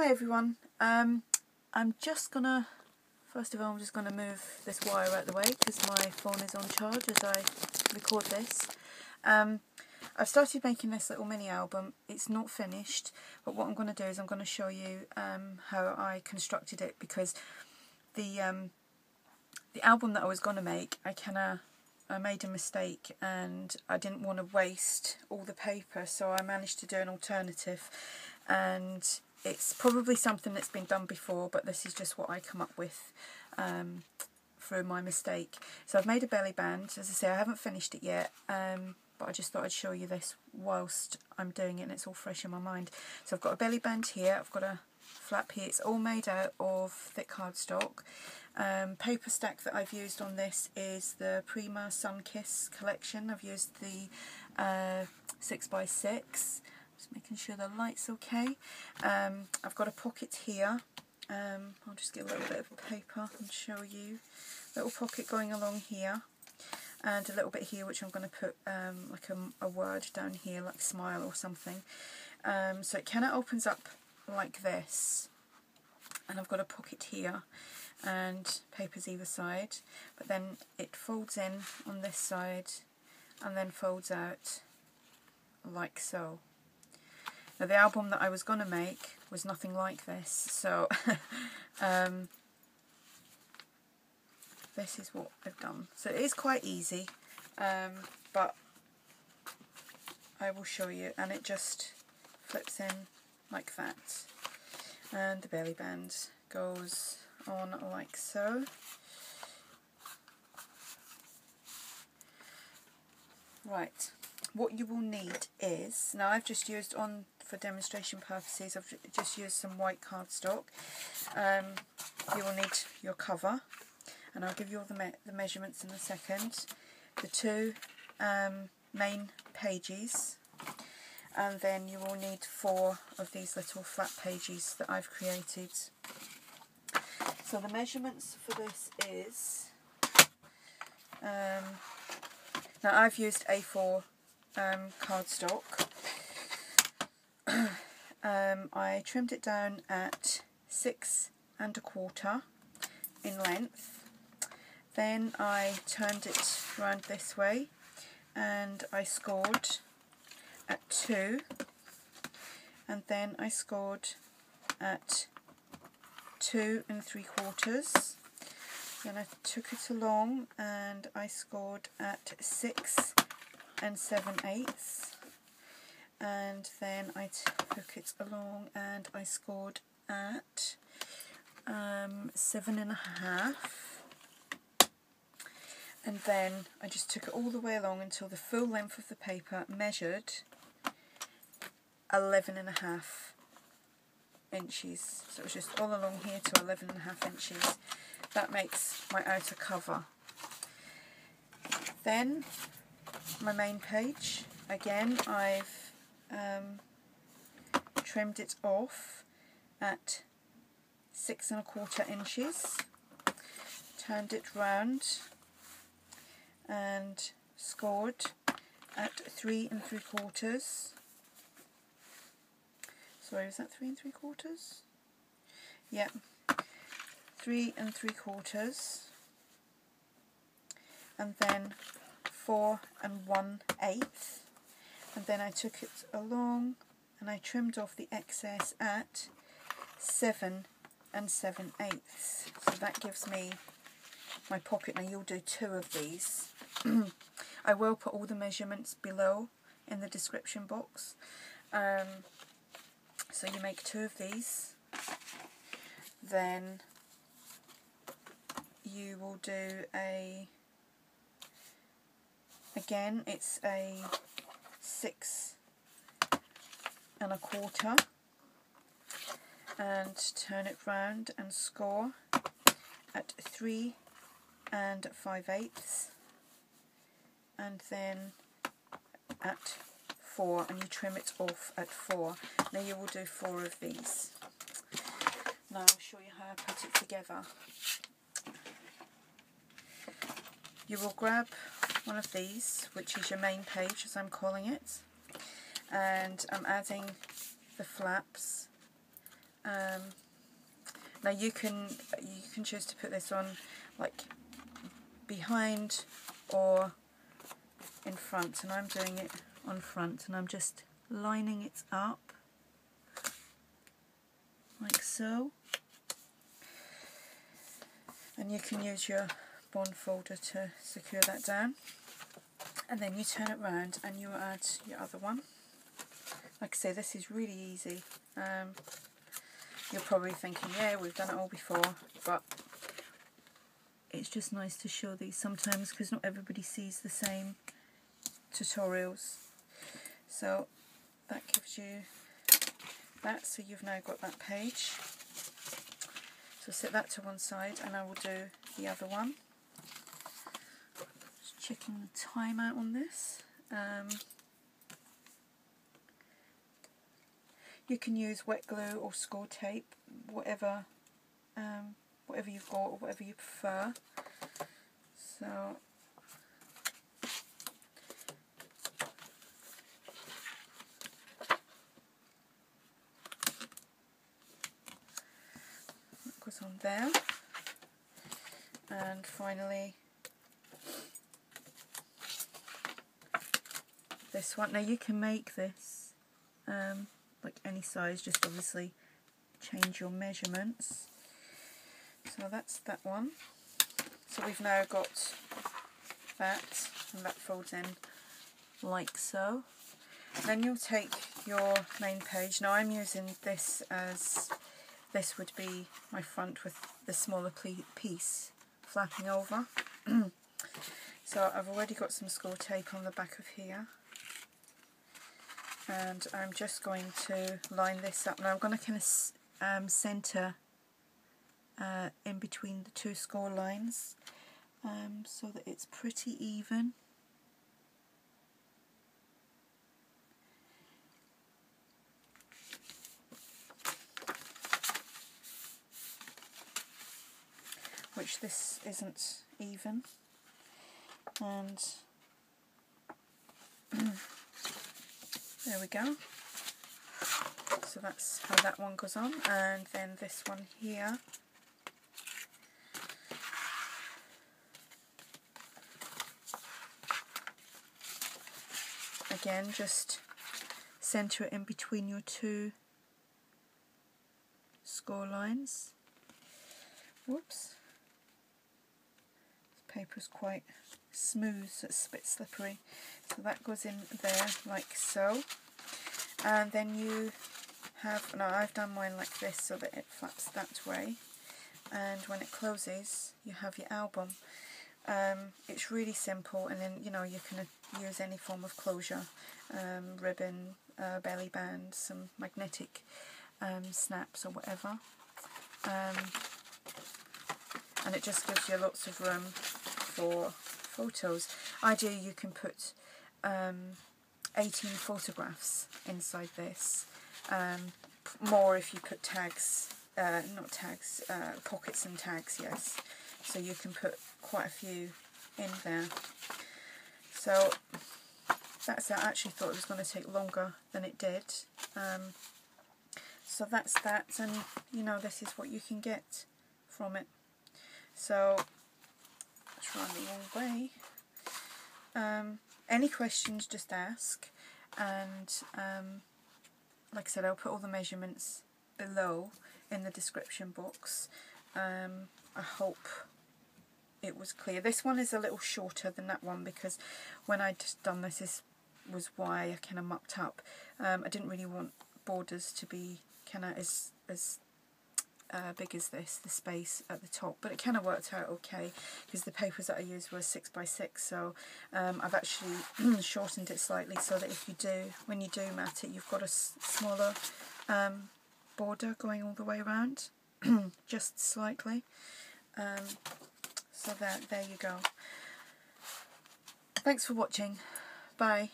Hi everyone, I'm just gonna, first of all I'm just gonna move this wire out of the way because my phone is on charge as I record this. I've started making this little mini album. It's not finished, but what I'm going to do is I'm going to show you how I constructed it, because the album that I was going to make, I made a mistake and I didn't want to waste all the paper, so I managed to do an alternative, and it's probably something that's been done before, but this is just what I come up with through my mistake. So I've made a belly band. As I say, I haven't finished it yet, but I just thought I'd show you this whilst I'm doing it and it's all fresh in my mind. So I've got a belly band here, I've got a flap here. It's all made out of thick cardstock. Paper stack that I've used on this is the Prima Sunkiss collection. I've used the 6x6. Just making sure the light's okay. I've got a pocket here. I'll just get a little bit of paper and show you. Little pocket going along here, and a little bit here which I'm going to put like a word down here, like smile or something. So it kind of opens up like this, and I've got a pocket here and papers either side, but then it folds in on this side and then folds out like so. Now the album that I was going to make was nothing like this, so this is what I've done. So it is quite easy, but I will show you, and it just flips in like that, and the belly band goes on like so. Right, what you will need is, now I've just used for demonstration purposes, I've just used some white cardstock. You will need your cover, and I'll give you all the measurements in a second. The two main pages, and then you will need 4 of these little flat pages that I've created. So the measurements for this is, now I've used A4 cardstock. I trimmed it down at 6 1/4 in length. Then I turned it round this way and I scored at 2, and then I scored at 2 3/4. Then I took it along and I scored at 6 7/8, and then I took it along and I scored at 7 1/2, and then I just took it all the way along until the full length of the paper measured 11 1/2 inches. So it was just all along here to 11 1/2 inches. That makes my outer cover. Then my main page, again I've trimmed it off at 6 1/4 inches, turned it round and scored at 3 3/4. Sorry, was that 3 3/4? Yep, 3 3/4, and then 4 1/8, and then I took it along and I trimmed off the excess at 7 7/8. So that gives me my pocket. Now you'll do 2 of these. I will put all the measurements below in the description box. So you make 2 of these, then you will do again it's a 6 1/4, and turn it round and score at 3 5/8, and then at 4, and you trim it off at 4. Now you will do 4 of these. Now I'll show you how I put it together. You will grab one of these, which is your main page as I'm calling it, and I'm adding the flaps Now you can choose to put this on like behind or in front, and I'm doing it on front, and I'm just lining it up like so. And you can use your bond folder to secure that down, and then you turn it round and you add your other one. Like I say, this is really easy. You're probably thinking, yeah, we've done it all before, but it's just nice to show these sometimes because not everybody sees the same tutorials. So that gives you that, so you've now got that page. So set that to one side and I will do the other one. Just checking the time out on this. You can use wet glue or score tape, whatever you've got or whatever you prefer. So that goes on there, and finally this one. Now you can make this like any size, just obviously change your measurements. So that's that one. So we've now got that, and that folds in like so. Then you'll take your main page. Now I'm using this as, this would be my front with the smaller piece flapping over. So I've already got some score tape on the back of here, and I'm just going to line this up. Now I'm going to kind of centre in between the two score lines so that it's pretty even. Which this isn't even, and there we go. So that's how that one goes on, and then this one here. Again, just centre it in between your two score lines. Whoops. This paper's quite smooth, so it's a bit slippery. So that goes in there like so. And then you have, now I've done mine like this so that it flaps that way. And when it closes, you have your album. It's really simple, and then you can use any form of closure, ribbon, belly band, some magnetic snaps or whatever, and it just gives you lots of room for photos. Ideally you can put 18 photographs inside this, more if you put tags, not tags, pockets and tags, yes. So you can put quite a few in there. So that's it. I actually thought it was going to take longer than it did. So that's that, and this is what you can get from it. So let's run the wrong way. Any questions, just ask, and like I said, I'll put all the measurements below in the description box. I hope it was clear. This one is a little shorter than that one because when I'd done this was why I kind of mucked up. I didn't really want borders to be kind of as big as this, the space at the top, but it kind of worked out okay because the papers that I used were 6x6, so I've actually shortened it slightly so that when you do mat it, you've got a smaller border going all the way around, just slightly. So there you go. Thanks for watching. Bye.